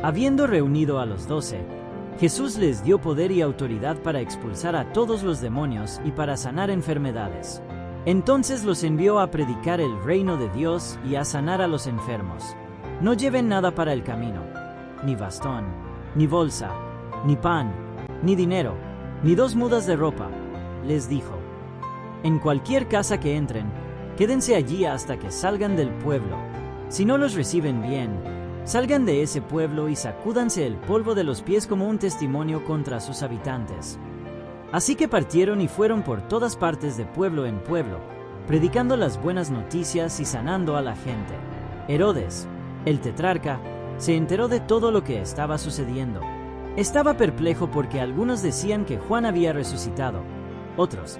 Habiendo reunido a los 12, Jesús les dio poder y autoridad para expulsar a todos los demonios y para sanar enfermedades. Entonces los envió a predicar el reino de Dios y a sanar a los enfermos. No lleven nada para el camino, ni bastón, ni bolsa, ni pan, ni dinero, ni 2 mudas de ropa, les dijo. En cualquier casa que entren, quédense allí hasta que salgan del pueblo. Si no los reciben bien, salgan de ese pueblo y sacúdanse el polvo de los pies como un testimonio contra sus habitantes. Así que partieron y fueron por todas partes de pueblo en pueblo, predicando las buenas noticias y sanando a la gente. Herodes, el tetrarca, se enteró de todo lo que estaba sucediendo. Estaba perplejo porque algunos decían que Juan había resucitado, otros,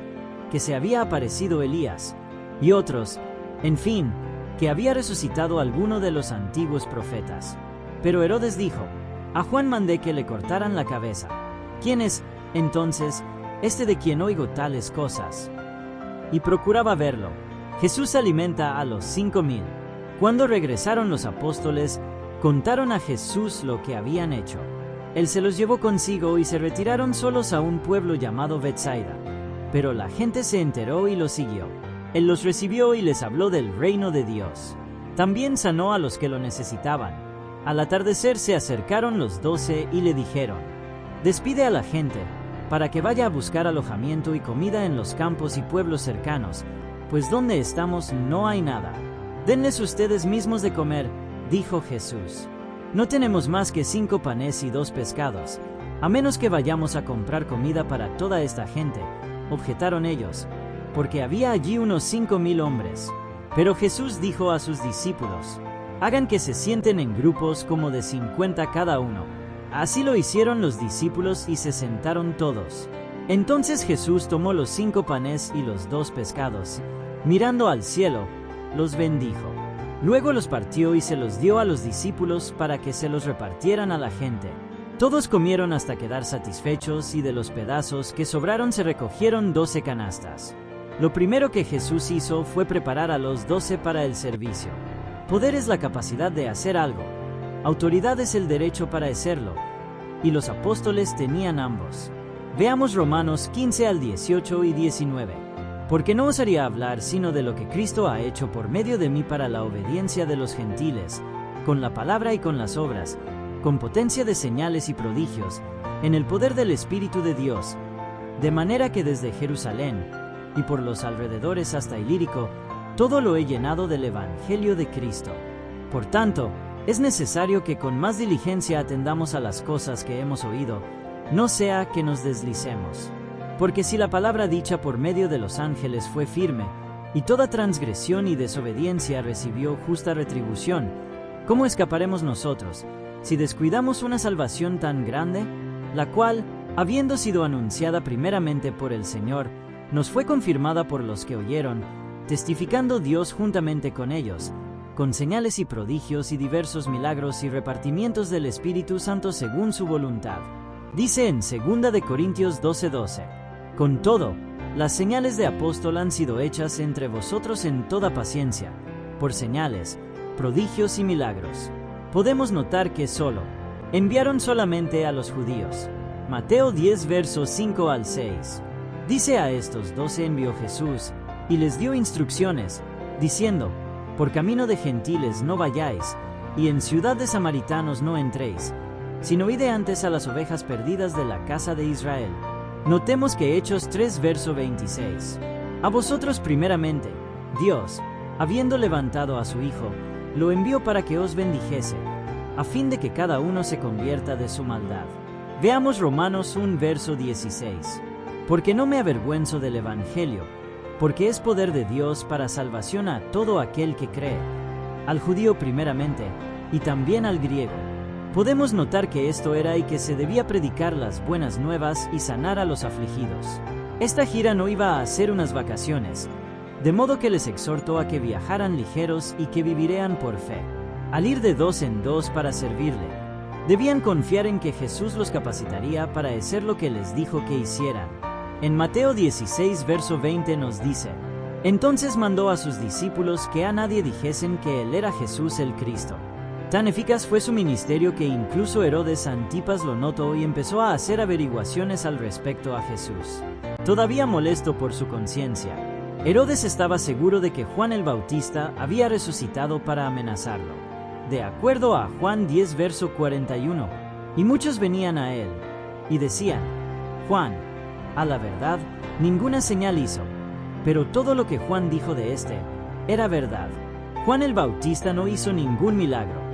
que se había aparecido Elías, y otros, en fin, que había resucitado alguno de los antiguos profetas. Pero Herodes dijo, a Juan mandé que le cortaran la cabeza. ¿Quién es, entonces, este de quien oigo tales cosas? Y procuraba verlo. Jesús alimenta a los 5,000. Cuando regresaron los apóstoles, contaron a Jesús lo que habían hecho. Él se los llevó consigo y se retiraron solos a un pueblo llamado Betsaida. Pero la gente se enteró y lo siguió. Él los recibió y les habló del reino de Dios. También sanó a los que lo necesitaban. Al atardecer se acercaron los 12 y le dijeron, despide a la gente, para que vaya a buscar alojamiento y comida en los campos y pueblos cercanos, pues donde estamos no hay nada. Denles ustedes mismos de comer, dijo Jesús. No tenemos más que 5 panes y 2 pescados, a menos que vayamos a comprar comida para toda esta gente, objetaron ellos, porque había allí unos 5,000 hombres. Pero Jesús dijo a sus discípulos, hagan que se sienten en grupos como de 50 cada uno. Así lo hicieron los discípulos y se sentaron todos. Entonces Jesús tomó los 5 panes y los 2 pescados, mirando al cielo, los bendijo. Luego los partió y se los dio a los discípulos para que se los repartieran a la gente. Todos comieron hasta quedar satisfechos y de los pedazos que sobraron se recogieron 12 canastas. Lo primero que Jesús hizo fue preparar a los 12 para el servicio. Poder es la capacidad de hacer algo. Autoridad es el derecho para hacerlo, y los apóstoles tenían ambos. Veamos Romanos 15 al 18 y 19. Porque no osaría hablar sino de lo que Cristo ha hecho por medio de mí para la obediencia de los gentiles, con la palabra y con las obras, con potencia de señales y prodigios, en el poder del Espíritu de Dios, de manera que desde Jerusalén, y por los alrededores hasta Ilírico, todo lo he llenado del Evangelio de Cristo. Por tanto, es necesario que con más diligencia atendamos a las cosas que hemos oído, no sea que nos deslicemos. Porque si la palabra dicha por medio de los ángeles fue firme, y toda transgresión y desobediencia recibió justa retribución, ¿cómo escaparemos nosotros, si descuidamos una salvación tan grande, la cual, habiendo sido anunciada primeramente por el Señor, nos fue confirmada por los que oyeron, testificando Dios juntamente con ellos, con señales y prodigios y diversos milagros y repartimientos del Espíritu Santo según su voluntad? Dice en 2 de Corintios 12:12, con todo, las señales de apóstol han sido hechas entre vosotros en toda paciencia, por señales, prodigios y milagros. Podemos notar que enviaron solamente a los judíos. Mateo 10 versos 5 al 6. Dice a estos 12 envió Jesús, y les dio instrucciones, diciendo, por camino de gentiles no vayáis, y en ciudad de samaritanos no entréis, sino ide antes a las ovejas perdidas de la casa de Israel. Notemos que Hechos 3 verso 26. A vosotros primeramente, Dios, habiendo levantado a su Hijo, lo envió para que os bendijese, a fin de que cada uno se convierta de su maldad. Veamos Romanos 1 verso 16. Porque no me avergüenzo del Evangelio, porque es poder de Dios para salvación a todo aquel que cree, al judío primeramente, y también al griego. Podemos notar que esto era y que se debía predicar las buenas nuevas y sanar a los afligidos. Esta gira no iba a ser unas vacaciones, de modo que les exhortó a que viajaran ligeros y que vivirían por fe. Al ir de 2 en 2 para servirle, debían confiar en que Jesús los capacitaría para hacer lo que les dijo que hicieran. En Mateo 16 verso 20 nos dice, entonces mandó a sus discípulos que a nadie dijesen que él era Jesús el Cristo. Tan eficaz fue su ministerio que incluso Herodes Antipas lo notó y empezó a hacer averiguaciones al respecto a Jesús. Todavía molesto por su conciencia, Herodes estaba seguro de que Juan el Bautista había resucitado para amenazarlo. De acuerdo a Juan 10 verso 41, y muchos venían a él, y decían: Juan, a la verdad, ninguna señal hizo, pero todo lo que Juan dijo de éste era verdad. Juan el Bautista no hizo ningún milagro.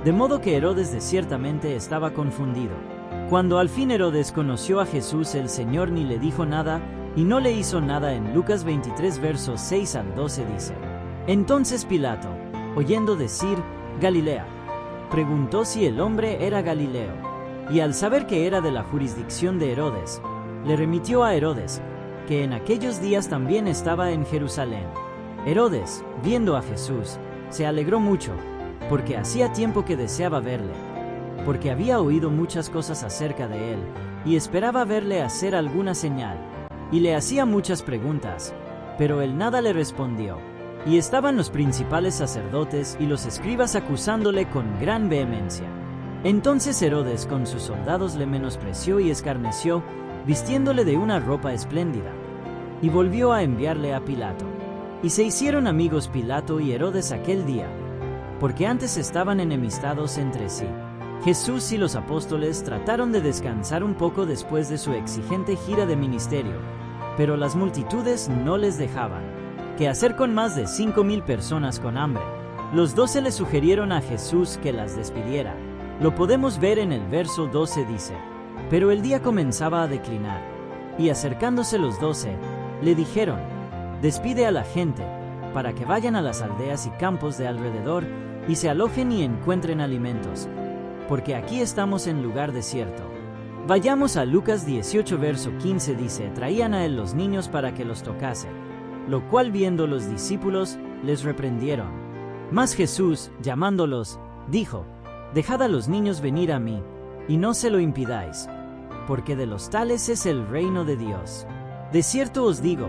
De modo que Herodes ciertamente estaba confundido. Cuando al fin Herodes conoció a Jesús, el Señor ni le dijo nada y no le hizo nada. En Lucas 23 versos 6 al 12 dice: Entonces Pilato, oyendo decir Galilea, preguntó si el hombre era Galileo, y al saber que era de la jurisdicción de Herodes, le remitió a Herodes, que en aquellos días también estaba en Jerusalén. Herodes, viendo a Jesús, se alegró mucho, porque hacía tiempo que deseaba verle, porque había oído muchas cosas acerca de él, y esperaba verle hacer alguna señal, y le hacía muchas preguntas, pero él nada le respondió. Y estaban los principales sacerdotes y los escribas acusándole con gran vehemencia. Entonces Herodes con sus soldados le menospreció y escarneció, vistiéndole de una ropa espléndida, y volvió a enviarle a Pilato. Y se hicieron amigos Pilato y Herodes aquel día, porque antes estaban enemistados entre sí. Jesús y los apóstoles trataron de descansar un poco después de su exigente gira de ministerio, pero las multitudes no les dejaban. ¿Qué hacer con más de 5,000 personas con hambre? Los 12 le sugirieron a Jesús que las despidiera. Lo podemos ver en el verso 12, dice: Pero el día comenzaba a declinar, y acercándose los 12, le dijeron: Despide a la gente, para que vayan a las aldeas y campos de alrededor, y se alojen y encuentren alimentos, porque aquí estamos en lugar desierto. Vayamos a Lucas 18 verso 15, dice: Traían a él los niños para que los tocase, lo cual viendo los discípulos, les reprendieron. Mas Jesús, llamándolos, dijo: Dejad a los niños venir a mí, y no se lo impidáis, porque de los tales es el reino de Dios. De cierto os digo,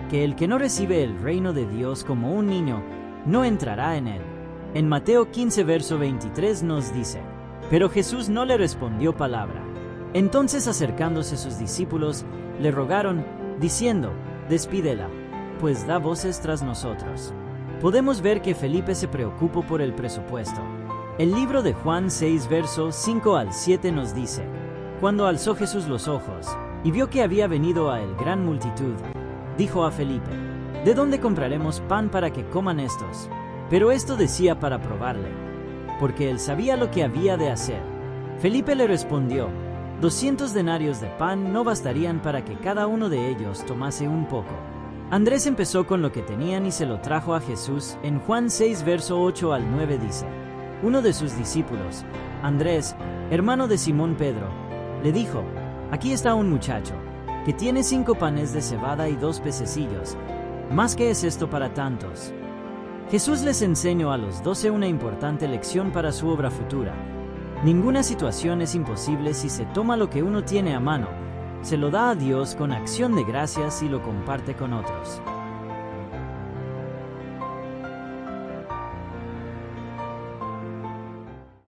que el que no recibe el reino de Dios como un niño, no entrará en él. En Mateo 15 verso 23 nos dice: Pero Jesús no le respondió palabra. Entonces acercándose sus discípulos, le rogaron, diciendo: Despídela, pues da voces tras nosotros. Podemos ver que Felipe se preocupó por el presupuesto. El libro de Juan 6 versos 5 al 7 nos dice: Cuando alzó Jesús los ojos, y vio que había venido a él gran multitud, dijo a Felipe: ¿De dónde compraremos pan para que coman estos? Pero esto decía para probarle, porque él sabía lo que había de hacer. Felipe le respondió: 200 denarios de pan no bastarían para que cada uno de ellos tomase un poco. Andrés empezó con lo que tenían y se lo trajo a Jesús. En Juan 6 verso 8 al 9 dice: Uno de sus discípulos, Andrés, hermano de Simón Pedro, le dijo: Aquí está un muchacho, que tiene 5 panes de cebada y 2 pececillos. ¿Más qué es esto para tantos? Jesús les enseñó a los 12 una importante lección para su obra futura. Ninguna situación es imposible si se toma lo que uno tiene a mano, se lo da a Dios con acción de gracias y lo comparte con otros.